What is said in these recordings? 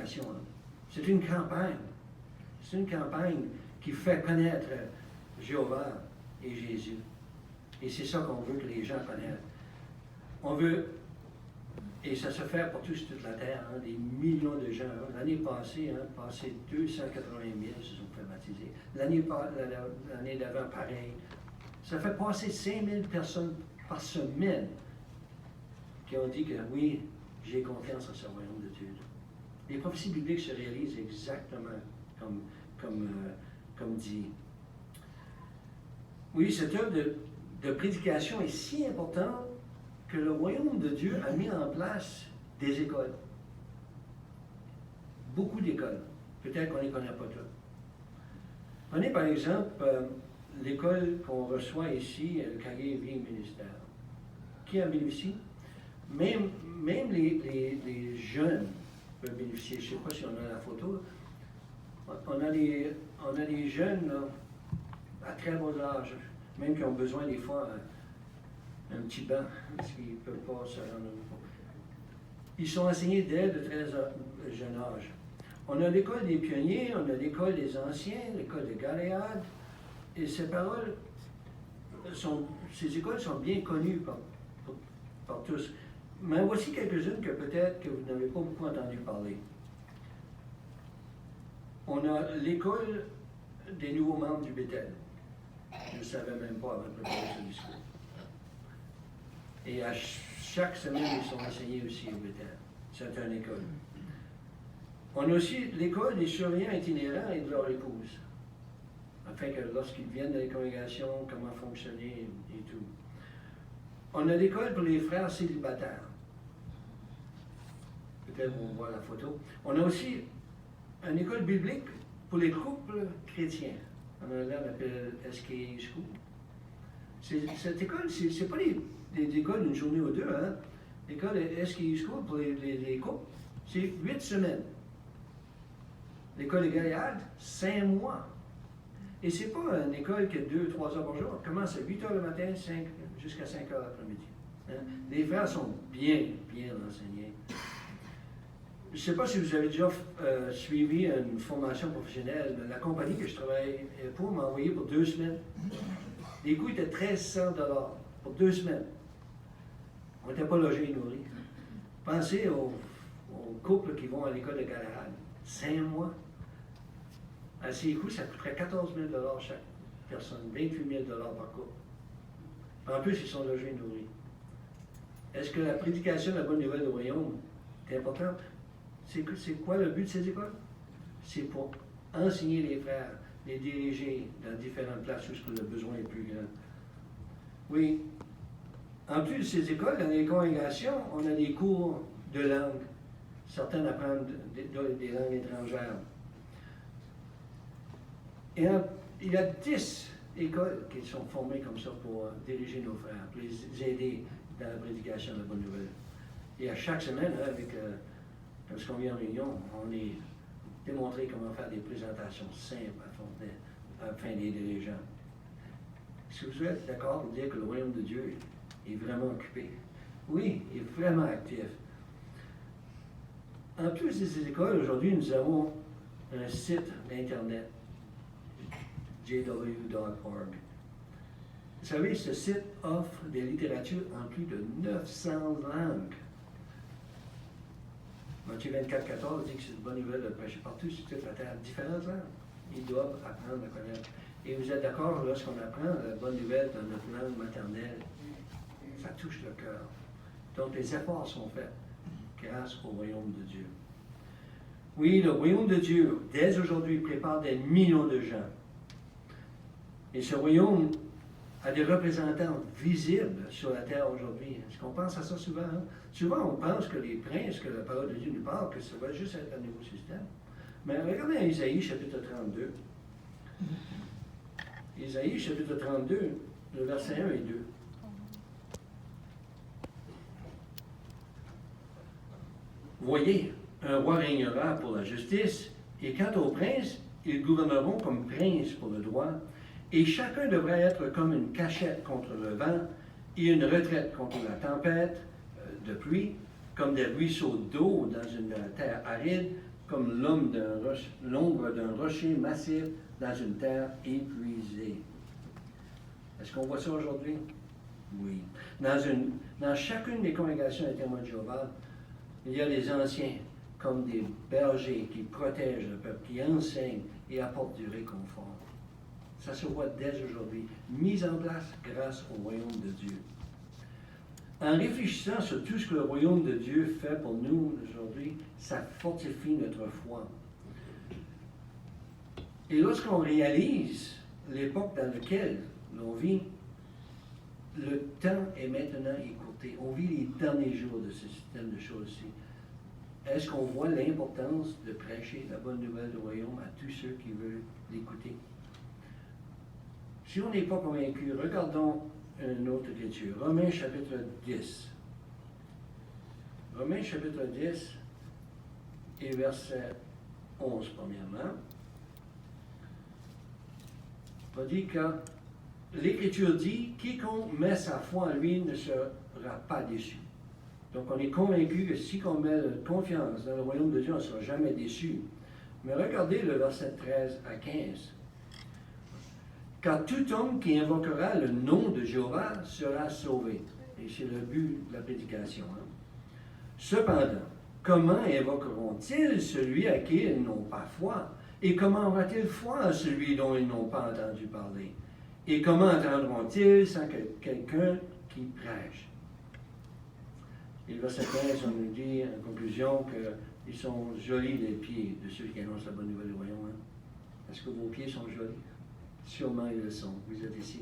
prédication. Hein. C'est une campagne. C'est une campagne qui fait connaître Jéhovah et Jésus. Et c'est ça qu'on veut que les gens connaissent. On veut, et ça se fait pour toute la terre, hein, des millions de gens. Hein. L'année passée, 280 000 se sont fait baptiser. L'année d'avant, pareil. Ça fait passer 5 000 personnes par semaine qui ont dit que oui, j'ai confiance en ce royaume de Dieu. Les prophéties bibliques se réalisent exactement comme dit. Oui, cette œuvre de prédication est si importante que le royaume de Dieu a mis en place des écoles. Beaucoup d'écoles. Peut-être qu'on ne les connaît pas toutes. Prenez par exemple l'école qu'on reçoit ici, le Carrier Vie Ministère. Qui en bénéficie? Même les jeunes peuvent bénéficier. Je ne sais pas si on a la photo. On a des jeunes là, à très bas âge, même qui ont besoin des fois un petit banc, parce qu'ils ne peuvent pas se rendre. Ils sont enseignés dès de très jeune âge. On a l'école des pionniers, on a l'école des anciens, l'école de Galéade, et ces écoles sont bien connues par tous. Mais voici quelques-unes que peut-être que vous n'avez pas beaucoup entendu parler. On a l'école des nouveaux membres du Bethel. Je ne savais même pas avant de préparer ce discours. Et à chaque semaine, ils sont enseignés aussi au Bethel. C'est une école. On a aussi l'école des surveillants itinérants et de leur épouse, afin que lorsqu'ils viennent dans les congrégations, comment fonctionner et tout. On a l'école pour les frères célibataires. Peut-être on voit la photo. On a aussi une école biblique pour les couples chrétiens. En anglais, on appelle SKA School. Cette école, ce n'est pas des écoles d'une journée ou deux. Hein? L'école SKA School pour les couples, c'est 8 semaines. L'école de Galéade, 5 mois. Et ce n'est pas une école qui a 2-3 heures par jour. On commence à 8 heures le matin jusqu'à 5 heures l'après-midi. Hein? Les frères sont bien enseignés. Je ne sais pas si vous avez déjà suivi une formation professionnelle. La compagnie que je travaille pour m'a envoyé pour 2 semaines. Les coûts étaient 1 300 $ pour 2 semaines. On n'était pas logés et nourris. Pensez aux couples qui vont à l'école de Galéade. 5 mois. À ces coûts, ça coûterait 14 000 $ chaque personne, 28 000 $ par couple. En plus, ils sont logés et nourris. Est-ce que la prédication de la bonne nouvelle du royaume est importante? C'est quoi le but de ces écoles? C'est pour enseigner les frères, les diriger dans différentes places où le besoin est plus grand. Oui. En plus de ces écoles, dans les congrégations, on a des cours de langue. Certains apprennent des langues étrangères. Et il y a 10 écoles qui sont formées comme ça pour diriger nos frères, pour les aider dans la prédication de la bonne nouvelle. Et à chaque semaine, lorsqu'on vient en réunion, on est démontré comment faire des présentations simples afin d'aider les gens. Est-ce que vous êtes d'accord pour dire que le royaume de Dieu est vraiment occupé? Oui, il est vraiment actif. En plus de ces écoles, aujourd'hui, nous avons un site d'Internet, jw.org. Vous savez, ce site offre des littératures en plus de 900 langues. Matthieu 24-14 dit que c'est une bonne nouvelle de prêcher partout sur toute la terre, différentes langues. Ils doivent apprendre à connaître. Et vous êtes d'accord, lorsqu'on apprend la bonne nouvelle dans notre langue maternelle, ça touche le cœur. Donc les efforts sont faits grâce au royaume de Dieu. Oui, le royaume de Dieu, dès aujourd'hui, prépare des millions de gens. Et ce royaume a des représentants visibles sur la terre aujourd'hui. Est-ce qu'on pense à ça souvent? Hein? Souvent, on pense que les princes, que la parole de Dieu nous parle, que ça va juste être un nouveau système. Mais regardez à Isaïe, chapitre 32. Isaïe, chapitre 32, le verset 1 et 2. Voyez, un roi régnera pour la justice, et quant aux princes, ils gouverneront comme princes pour le droit, et chacun devrait être comme une cachette contre le vent, et une retraite contre la tempête de pluie, comme des ruisseaux d'eau dans une terre aride, comme l'ombre d'un rocher massif dans une terre épuisée. Est-ce qu'on voit ça aujourd'hui? Oui. Dans chacune des congrégations des témoins de Jéhovah, il y a les anciens comme des bergers qui protègent le peuple, qui enseignent et apportent du réconfort. Ça se voit dès aujourd'hui, mis en place grâce au royaume de Dieu. En réfléchissant sur tout ce que le royaume de Dieu fait pour nous aujourd'hui, ça fortifie notre foi. Et lorsqu'on réalise l'époque dans laquelle l'on vit, le temps est maintenant écourté. On vit les derniers jours de ce système de choses-ci. Est-ce qu'on voit l'importance de prêcher la bonne nouvelle du royaume à tous ceux qui veulent l'écouter? Si on n'est pas convaincu, regardons une autre écriture. Romains chapitre 10. Romains chapitre 10 et verset 11 premièrement. On dit que l'Écriture dit, quiconque met sa foi en lui ne sera pas déçu. Donc on est convaincu que si on met confiance dans le royaume de Dieu, on ne sera jamais déçu. Mais regardez le verset 13 à 15. Car tout homme qui invoquera le nom de Jéhovah sera sauvé. Et c'est le but de la prédication. Cependant, comment invoqueront-ils celui à qui ils n'ont pas foi? Et comment aura-t-il foi à celui dont ils n'ont pas entendu parler? Et comment entendront-ils sans quelqu'un qui prêche? Et le verset 15, on nous dit en conclusion qu'ils sont jolis les pieds de ceux qui annoncent la bonne nouvelle du royaume. Est-ce que vos pieds sont jolis? Sûrement ils le sont. Vous êtes ici.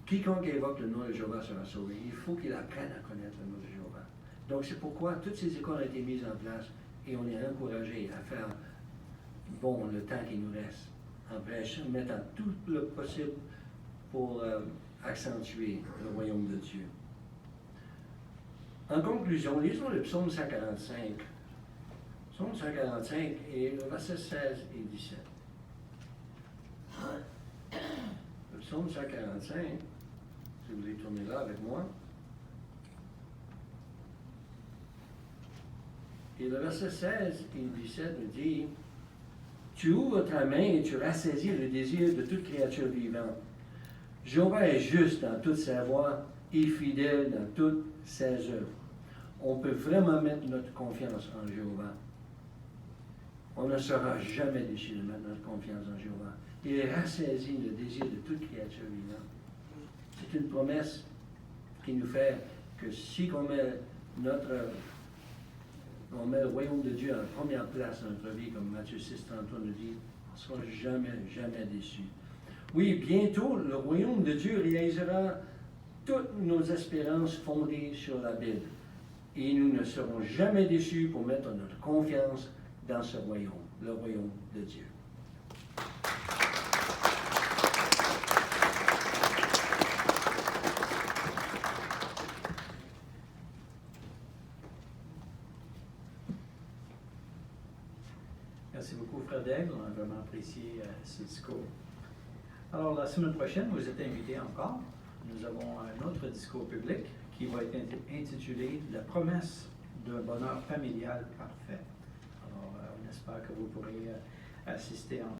Quiconque évoque le nom de Jéhovah sera sauvé. Il faut qu'il apprenne à connaître le nom de Jéhovah. Donc c'est pourquoi toutes ces écoles ont été mises en place et on est encouragé à faire le temps qui nous reste en prêchant, mettant tout le possible pour accentuer le royaume de Dieu. En conclusion, lisons le psaume 145. Psaume 145 et le verset 16 et 17. Le psaume 145, si vous voulez tourner là avec moi. Et le verset 16 et 17 nous dit, « Tu ouvres ta main et tu rassaisis le désir de toute créature vivante. Jéhovah est juste dans toute sa voie et fidèle dans toutes ses œuvres. » On peut vraiment mettre notre confiance en Jéhovah. On ne sera jamais déçu de mettre notre confiance en Jéhovah. Il rassaisit le désir de toute créature vivante. C'est une promesse qui nous fait que si on met le royaume de Dieu en première place dans notre vie, comme Matthieu 6,33 nous dit, on ne sera jamais déçu. Oui, bientôt, le royaume de Dieu réalisera toutes nos espérances fondées sur la Bible. Et nous ne serons jamais déçus pour mettre notre confiance dans ce royaume, le royaume de Dieu. Merci beaucoup, Frère Daigle. On a vraiment apprécié ce discours. Alors, la semaine prochaine, vous êtes invités encore. Nous avons un autre discours public qui va être intitulé « La promesse d'un bonheur familial parfait ». Alors, on espère que vous pourrez assister en